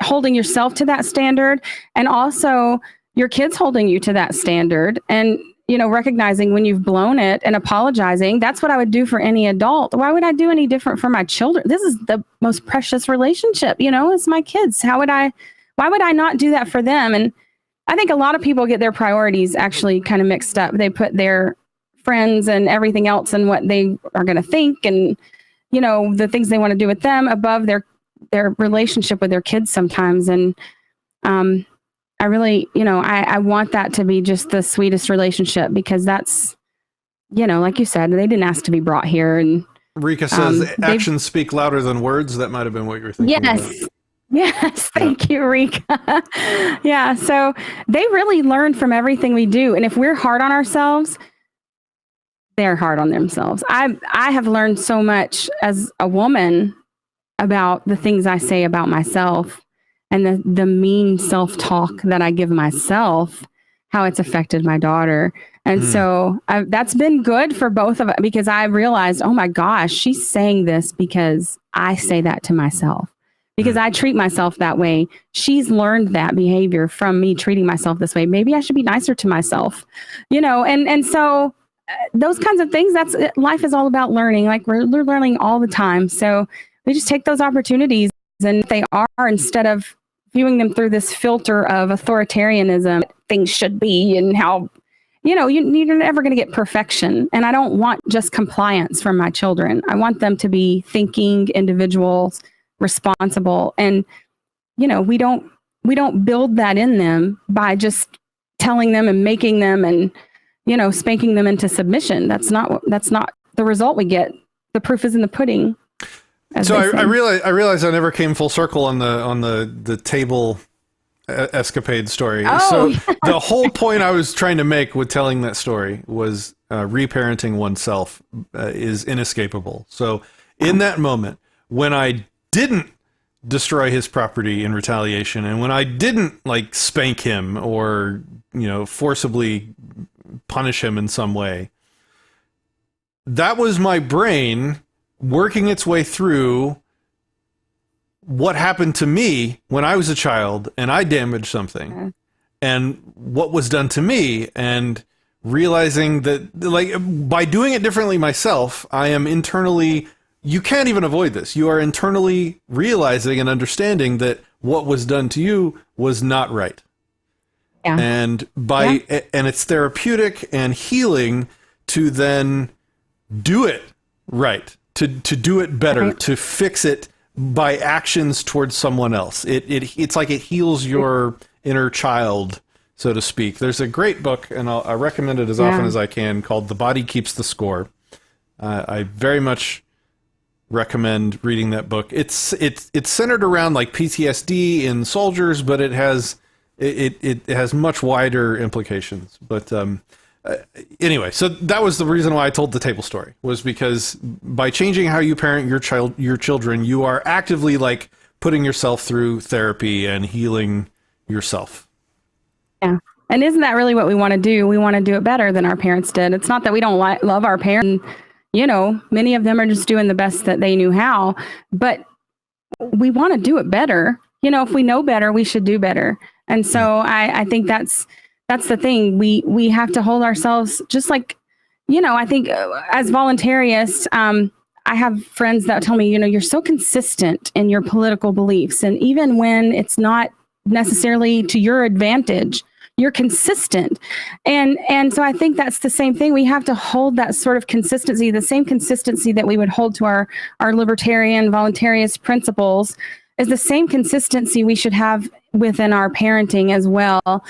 holding yourself to that standard, and also your kids holding you to that standard, and, recognizing when you've blown it and apologizing. That's what I would do for any adult. Why would I do any different for my children? This is the most precious relationship, it's my kids. Why would I not do that for them? And I think a lot of people get their priorities actually kind of mixed up. They put their friends and everything else and what they are going to think, and the things they want to do with them above their relationship with their kids sometimes. And I really I want that to be just the sweetest relationship, because that's like you said, they didn't ask to be brought here. And Rika says actions speak louder than words. That might have been what you're thinking. Yes, thank you, Rika. Yeah, so they really learn from everything we do, and if we're hard on ourselves, they're hard on themselves. I have learned so much as a woman about the things I say about myself, and the mean self-talk that I give myself, how it's affected my daughter. And so that's been good for both of us, because I realized, oh my gosh, she's saying this because I say that to myself, because I treat myself that way. She's learned that behavior from me treating myself this way. Maybe I should be nicer to myself, and so those kinds of things, life is all about learning. Like we're learning all the time. So we just take those opportunities, and if they are, instead of viewing them through this filter of authoritarianism, things should be, and how, you're never going to get perfection. And I don't want just compliance from my children. I want them to be thinking individuals, responsible. And, we don't build that in them by just telling them and making them and, spanking them into submission. That's not the result we get. The proof is in the pudding. So I realize I never came full circle on the table escapade story. Oh. So the whole point I was trying to make with telling that story was reparenting oneself is inescapable. So in that moment, when I didn't destroy his property in retaliation, and when I didn't spank him or forcibly punish him in some way, that was my brain working its way through what happened to me when I was a child and I damaged something, and what was done to me, and realizing that by doing it differently myself, I am internally, you can't even avoid this. You are internally realizing and understanding that what was done to you was not right. Yeah. And and it's therapeutic and healing to then do it right. To do it better, right. To fix it by actions towards someone else. It's like it heals your inner child, so to speak. There's a great book, and I recommend it as often as I can, called The Body Keeps the Score. I very much recommend reading that book. It's centered around PTSD in soldiers, but it has much wider implications. But anyway, so that was the reason why I told the table story, was because by changing how you parent your children, you are actively putting yourself through therapy and healing yourself. Yeah. And isn't that really what we want to do? We want to do it better than our parents did. It's not that we don't love our parents. Many of them are just doing the best that they knew how, but we want to do it better. If we know better, we should do better. And so I think that's the thing. We have to hold ourselves just I think as voluntarists, I have friends that tell me, you're so consistent in your political beliefs. And even when it's not necessarily to your advantage, you're consistent. And so I think that's the same thing. We have to hold that sort of consistency, the same consistency that we would hold to our libertarian voluntarist principles, is the same consistency we should have within our parenting as well.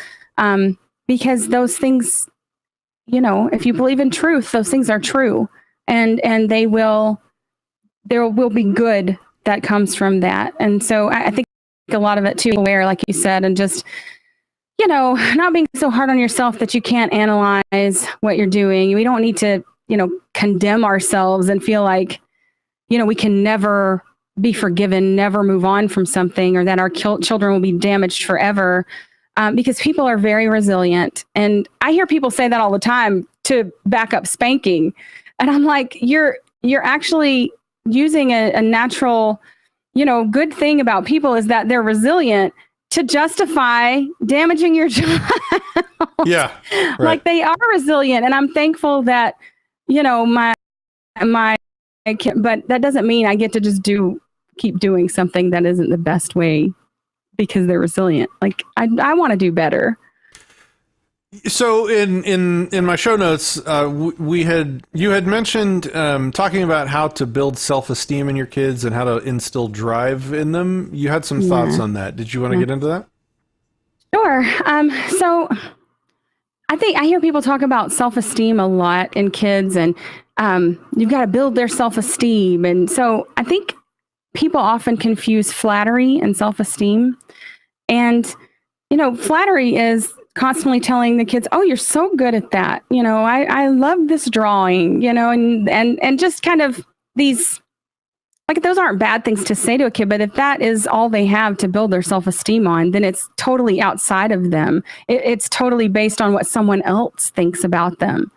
Because those things, if you believe in truth, those things are true, and there will be good that comes from that. And so I think a lot of it too, aware, like you said, and just, not being so hard on yourself that you can't analyze what you're doing. We don't need to, condemn ourselves and feel like, we can never be forgiven, never move on from something, or that our children will be damaged forever. Because people are very resilient. And I hear people say that all the time to back up spanking. And I'm like, you're actually using a natural, good thing about people is that they're resilient to justify damaging your child. Yeah. Right. They are resilient. And I'm thankful that, my kid, but that doesn't mean I get to just keep doing something that isn't the best way, because they're resilient. I want to do better. So in my show notes, you had mentioned talking about how to build self-esteem in your kids and how to instill drive in them. You had some thoughts on that. Did you want to get into that? Sure. So I think I hear people talk about self-esteem a lot in kids, and you've got to build their self-esteem. And so I think people often confuse flattery and self-esteem. And, flattery is constantly telling the kids, oh, you're so good at that. I love this drawing, and just kind of these, those aren't bad things to say to a kid, but if that is all they have to build their self-esteem on, then it's totally outside of them. It's totally based on what someone else thinks about them.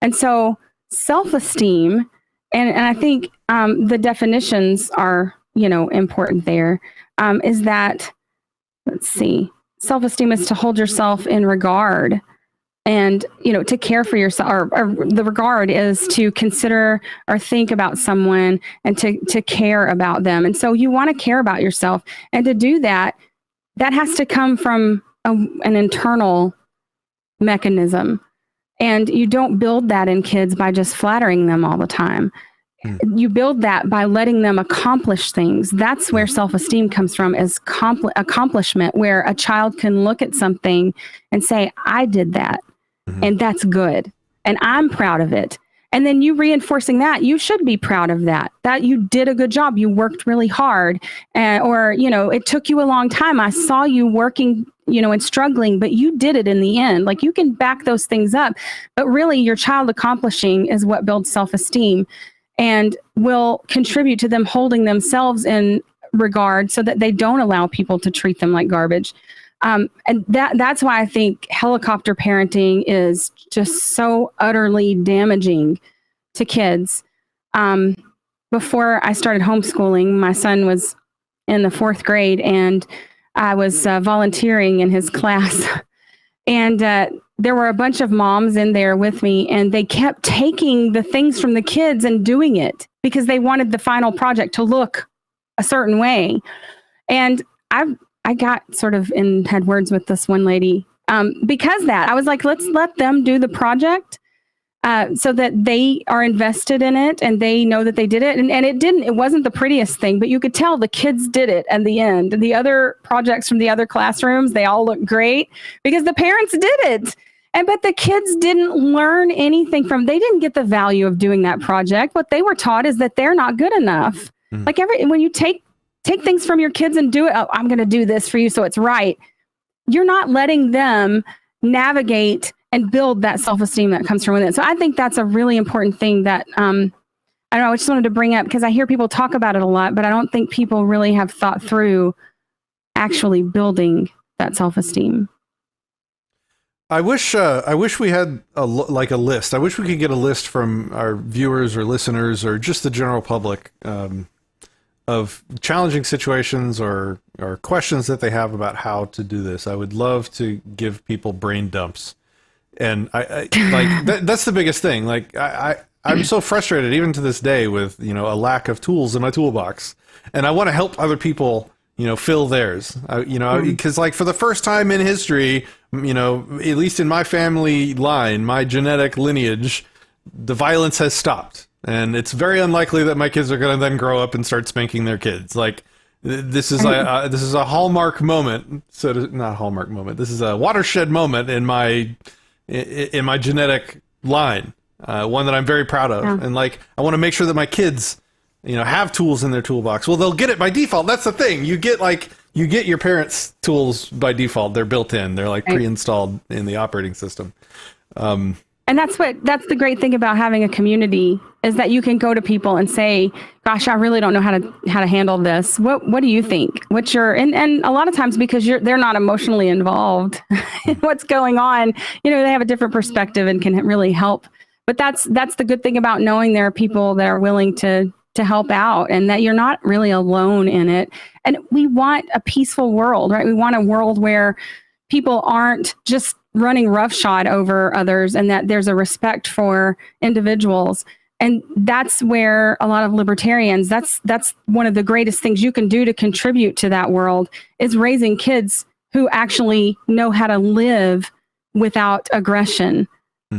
And so self-esteem, and I think the definitions are, important there, is that, let's see, self-esteem is to hold yourself in regard, and, to care for yourself, or the regard is to consider or think about someone and to care about them. And so you want to care about yourself. And to do that, that has to come from an internal mechanism. And you don't build that in kids by just flattering them all the time. You build that by letting them accomplish things. That's where self-esteem comes from, is accomplishment, where a child can look at something and say, I did that, and that's good, and I'm proud of it. And then you reinforcing that, you should be proud of that you did a good job. You worked really hard, or, it took you a long time. I saw you working, and struggling, but you did it in the end. Like, you can back those things up, but really your child accomplishing is what builds self-esteem and will contribute to them holding themselves in regard so that they don't allow people to treat them like garbage. And that's why I think helicopter parenting is just so utterly damaging to kids. Before I started homeschooling, my son was in the 4th grade, and I was volunteering in his class. And there were a bunch of moms in there with me, and they kept taking the things from the kids and doing it because they wanted the final project to look a certain way. And I got sort of had words with this one lady because I was like, let's let them do the project so that they are invested in it and they know that they did it. And it wasn't the prettiest thing, but you could tell the kids did it at the end. The other projects from the other classrooms, they all looked great because the parents did it. But the kids didn't learn anything they didn't get the value of doing that project. What they were taught is that they're not good enough. Like when you take things from your kids and do it, I'm going to do this for you so it's right. You're not letting them navigate and build that self-esteem that comes from within. So I think that's a really important thing that, I don't know, I just wanted to bring up because I hear people talk about it a lot, but I don't think people really have thought through actually building that self-esteem. I wish we had a list. I wish we could get a list from our viewers or listeners or just the general public of challenging situations or questions that they have about how to do this. I would love to give people brain dumps. And that's the biggest thing. Like I'm so frustrated even to this day with, a lack of tools in my toolbox, and I want to help other people, fill theirs, because like for the first time in history, at least in my family line, my genetic lineage, the violence has stopped. And it's very unlikely that my kids are going to then grow up and start spanking their kids. Like this is a hallmark moment. Not a hallmark moment. This is a watershed moment in my genetic line, one that I'm very proud of. Yeah. And like, I want to make sure that my kids, have tools in their toolbox. Well, they'll get it by default. That's the thing. You get your parents' tools by default. They're built in. They're like pre-installed in the operating system. And that's the great thing about having a community is that you can go to people and say, gosh, I really don't know how to handle this. What do you think? What's your, and a lot of times because they're not emotionally involved in what's going on, they have a different perspective and can really help. But that's the good thing about knowing there are people that are willing to help out and that you're not really alone in it. And we want a peaceful world, right? We want a world where people aren't just running roughshod over others and that there's a respect for individuals. And that's where a lot of libertarians, that's one of the greatest things you can do to contribute to that world is raising kids who actually know how to live without aggression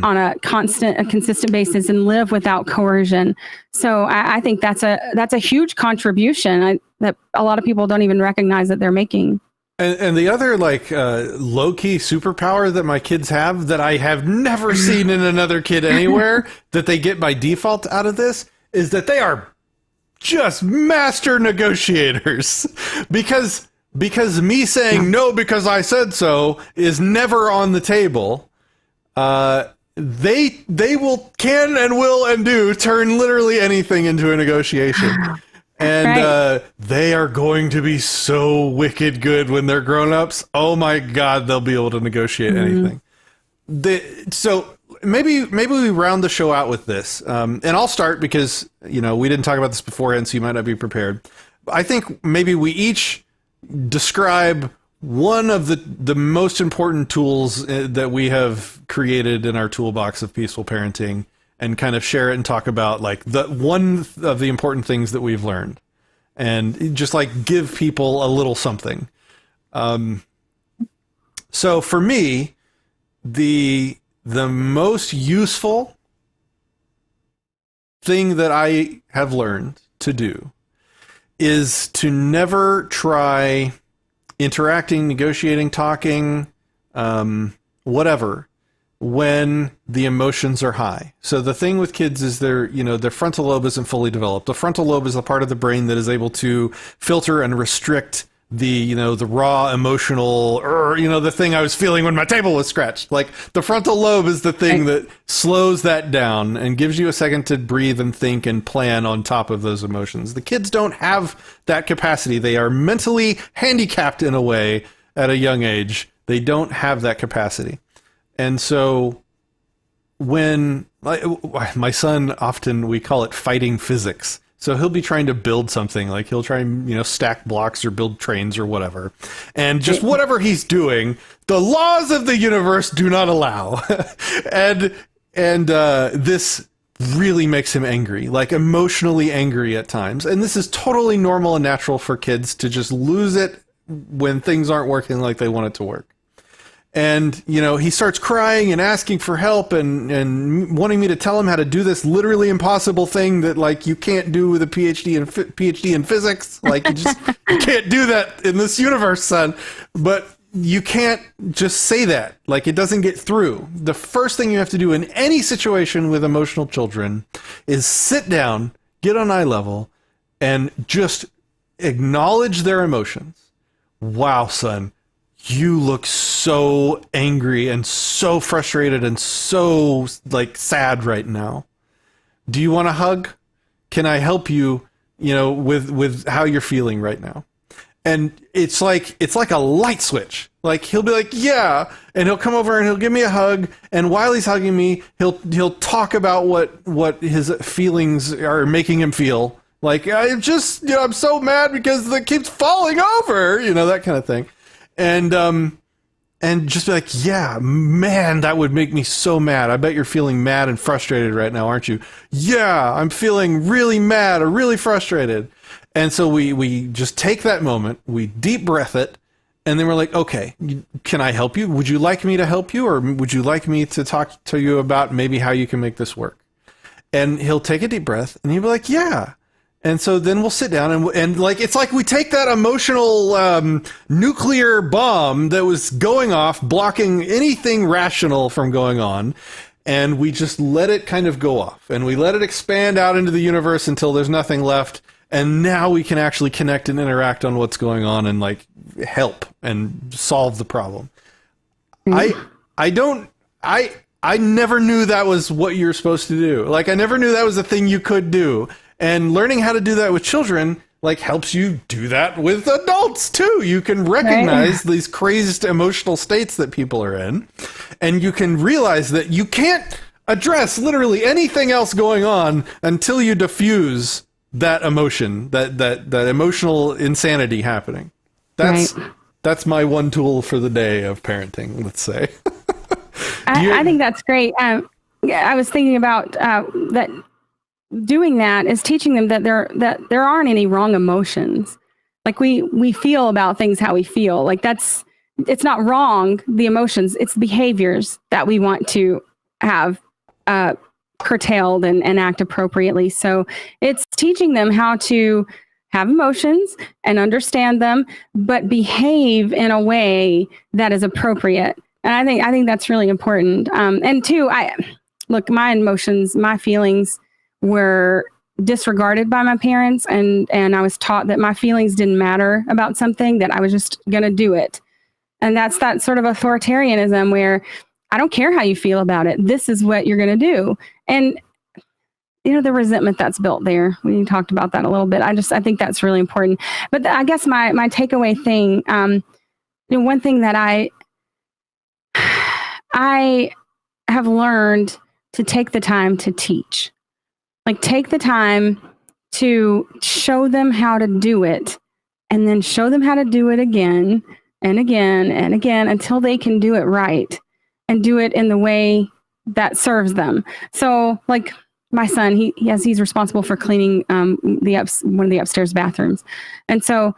on a consistent basis and live without coercion. So I think that's a huge contribution that a lot of people don't even recognize that they're making. And the other low-key superpower that my kids have that I have never seen in another kid anywhere that they get by default out of this is that they are just master negotiators. Because me saying no because I said so is never on the table. They can and will and do turn literally anything into a negotiation. And they are going to be so wicked good when they're grown-ups. Oh my God, they'll be able to negotiate anything. So maybe we round the show out with this. And I'll start because, we didn't talk about this beforehand, so you might not be prepared. I think maybe we each describe one of the most important tools that we have created in our toolbox of peaceful parenting and kind of share it and talk about the one of the important things that we've learned and just give people a little something. So for me, the most useful thing that I have learned to do is to never try interacting, negotiating, talking, whatever, when the emotions are high. So the thing with kids is their frontal lobe isn't fully developed. The frontal lobe is the part of the brain that is able to filter and restrict the raw emotional, the thing I was feeling when my table was scratched. Like, the frontal lobe is the thing that slows that down and gives you a second to breathe and think and plan on top of those emotions. The kids don't have that capacity. They are mentally handicapped in a way at a young age. They don't have that capacity. And so when my son, often we call it fighting physics. So he'll be trying to build something, like he'll try and, stack blocks or build trains or whatever. And just whatever he's doing, the laws of the universe do not allow. and this really makes him angry, like emotionally angry at times. And this is totally normal and natural for kids to just lose it when things aren't working like they want it to work. And, he starts crying and asking for help and wanting me to tell him how to do this literally impossible thing that, like, you can't do with a PhD in physics. Like, you can't do that in this universe, son. But you can't just say that. Like, it doesn't get through. The first thing you have to do in any situation with emotional children is sit down, get on eye level, and just acknowledge their emotions. Wow, son. You look so angry and so frustrated and so, like, sad right now. Do you want a hug? Can I help you, with how you're feeling right now? And it's like a light switch. Like, he'll be like, yeah, and he'll come over and he'll give me a hug. And while he's hugging me, he'll talk about what his feelings are making him feel. Like, I'm so mad because it keeps falling over, that kind of thing. And just be like, yeah, man, that would make me so mad. I bet you're feeling mad and frustrated right now, aren't you? Yeah, I'm feeling really mad or really frustrated. And so we just take that moment, we deep breath it, and then we're like, okay, can I help you? Would you like me to help you? Or would you like me to talk to you about maybe how you can make this work? And he'll take a deep breath and he'll be like, yeah. And so then we'll sit down and like, it's like we take that emotional nuclear bomb that was going off, blocking anything rational from going on, and we just let it kind of go off. And we let it expand out into the universe until there's nothing left. And now we can actually connect and interact on what's going on and, like, help and solve the problem. Mm-hmm. I never knew that was what you're supposed to do. Like, I never knew that was a thing you could do. And learning how to do that with children, like, helps you do that with adults too. You can recognize these crazed emotional states that people are in, and you can realize that you can't address literally anything else going on until you diffuse that emotion, that emotional insanity happening. That's my one tool for the day of parenting, let's say. I think that's great. I was thinking about that. Doing that is teaching them that there aren't any wrong emotions. Like, we feel about things how we feel. Like, it's not wrong, the emotions, it's the behaviors that we want to have curtailed and act appropriately. So it's teaching them how to have emotions and understand them, but behave in a way that is appropriate. And I think that's really important. And two, my emotions, my feelings were disregarded by my parents, and I was taught that my feelings didn't matter about something, that I was just going to do it. And that's that sort of authoritarianism where I don't care how you feel about it. This is what you're going to do. And, the resentment that's built there. We talked about that a little bit. I think that's really important. But I guess my takeaway thing, one thing that I have learned to take the time to teach. Like, take the time to show them how to do it, and then show them how to do it again and again and again until they can do it right and do it in the way that serves them. So, like, my son, he's responsible for cleaning one of the upstairs bathrooms. And so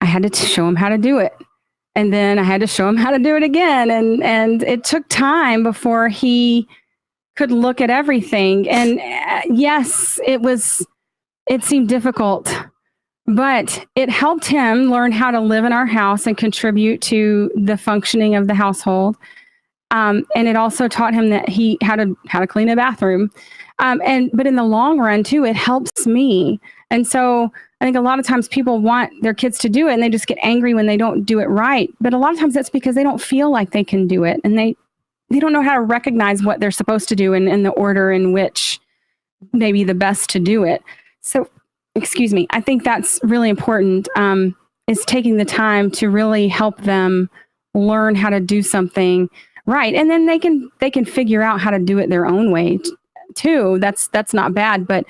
I had to show him how to do it. And then I had to show him how to do it again. And it took time before he could look at everything. And yes, it seemed difficult, but it helped him learn how to live in our house and contribute to the functioning of the household. And it also taught him that how to clean a bathroom. But in the long run too, it helps me. And so I think a lot of times people want their kids to do it and they just get angry when they don't do it right. But a lot of times that's because they don't feel like they can do it. And they don't know how to recognize what they're supposed to do in the order in which may be the best to do it. So, excuse me, I think that's really important, is taking the time to really help them learn how to do something right. And then they can figure out how to do it their own way too. That's not bad. But,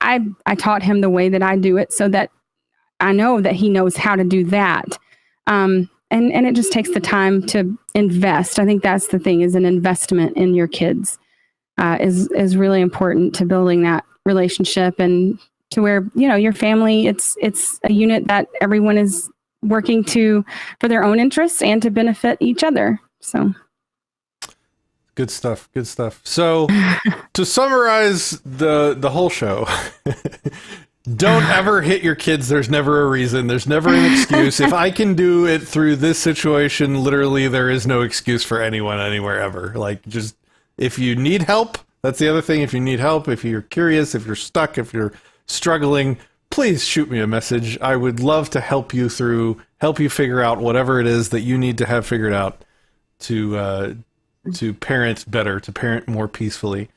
I taught him the way that I do it so that I know that he knows how to do that. And it just takes the time to invest. I think that's the thing, is an investment in your kids is really important to building that relationship, and to where, your family, it's a unit that everyone is working for their own interests and to benefit each other. So good stuff. So to summarize the whole show, don't ever hit your kids. There's never a reason. There's never an excuse. If I can do it through this situation, literally there is no excuse for anyone anywhere ever. Like, just, if you need help, that's the other thing. If you need help, if you're curious, if you're stuck, if you're struggling, please shoot me a message. I would love to help you figure out whatever it is that you need to have figured out to parent better, to parent more peacefully.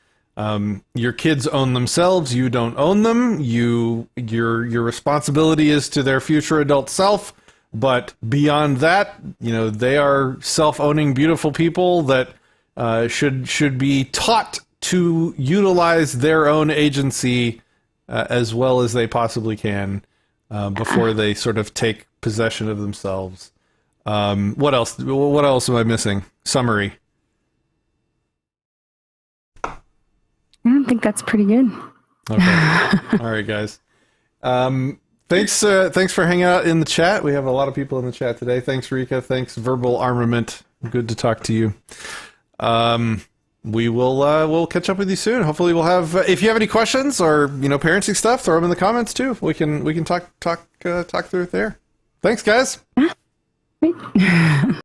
Your kids own themselves. You don't own them. Your responsibility is to their future adult self. But beyond that, they are self-owning, beautiful people that should be taught to utilize their own agency as well as they possibly can before they sort of take possession of themselves. What else am I missing? Summary. I don't think that's pretty good. Okay. All right, guys. Thanks for hanging out in the chat. We have a lot of people in the chat today. Thanks, Rika. Thanks, Verbal Armament. Good to talk to you. We'll catch up with you soon. Hopefully we'll have, if you have any questions or, parenting stuff, throw them in the comments too. We can talk through it there. Thanks, guys.